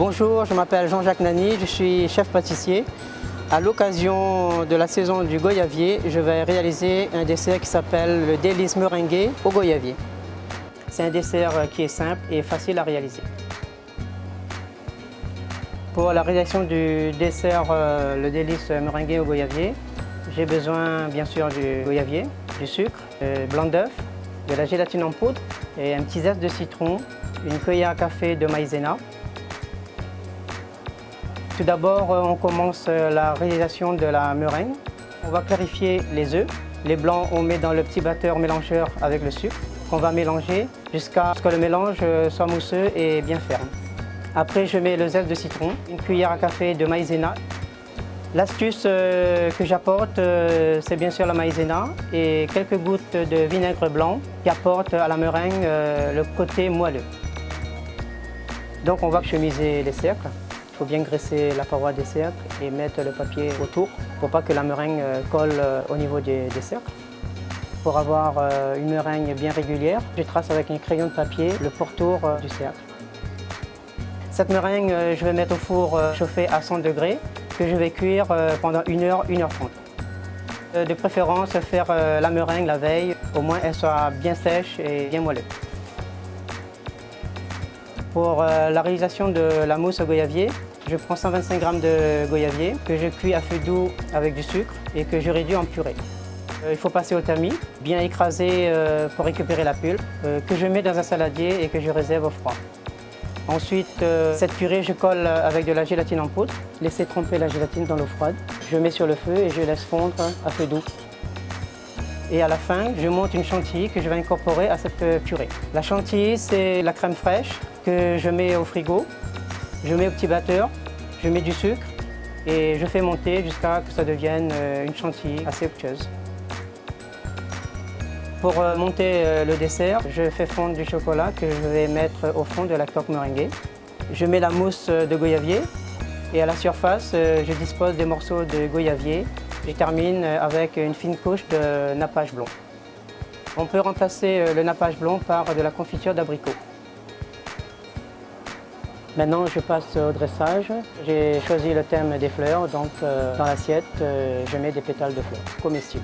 Bonjour, je m'appelle Jean-Jacques Nani, je suis chef pâtissier. À l'occasion de la saison du goyavier, je vais réaliser un dessert qui s'appelle le délice meringué au goyavier. C'est un dessert qui est simple et facile à réaliser. Pour la réalisation du dessert le délice meringué au goyavier, j'ai besoin bien sûr du goyavier, du sucre, blanc d'œuf, de la gélatine en poudre et un petit zeste de citron, une cuillère à café de maïzena. Tout d'abord, on commence la réalisation de la meringue. On va clarifier les œufs. Les blancs, on met dans le petit batteur mélangeur avec le sucre qu'on va mélanger jusqu'à ce que le mélange soit mousseux et bien ferme. Après, je mets le zeste de citron, une cuillère à café de maïzena. L'astuce que j'apporte, c'est bien sûr la maïzena et quelques gouttes de vinaigre blanc qui apportent à la meringue le côté moelleux. Donc on va chemiser les cercles. Il faut bien graisser la paroi des cercles et mettre le papier autour pour pas que la meringue colle au niveau des cercles. Pour avoir une meringue bien régulière, je trace avec un crayon de papier le pourtour du cercle. Cette meringue, je vais mettre au four chauffé à 100 degrés que je vais cuire pendant 1 heure, 1 heure 30. De préférence, faire la meringue la veille, au moins elle soit bien sèche et bien moelleuse. Pour la réalisation de la mousse au goyavier, je prends 125 g de goyavier que je cuis à feu doux avec du sucre et que je réduis en purée. Il faut passer au tamis, bien écraser pour récupérer la pulpe, que je mets dans un saladier et que je réserve au froid. Ensuite, cette purée, je colle avec de la gélatine en poudre, laisser tremper la gélatine dans l'eau froide. Je mets sur le feu et je laisse fondre à feu doux. Et à la fin, je monte une chantilly que je vais incorporer à cette purée. La chantilly, c'est la crème fraîche que je mets au frigo. Je mets au petit batteur, je mets du sucre et je fais monter jusqu'à ce que ça devienne une chantilly assez onctueuse. Pour monter le dessert, je fais fondre du chocolat que je vais mettre au fond de la coque meringuée. Je mets la mousse de goyavier et à la surface, je dispose des morceaux de goyavier. Je termine avec une fine couche de nappage blond. On peut remplacer le nappage blond par de la confiture d'abricot. Maintenant, je passe au dressage. J'ai choisi le thème des fleurs, donc dans l'assiette, je mets des pétales de fleurs comestibles.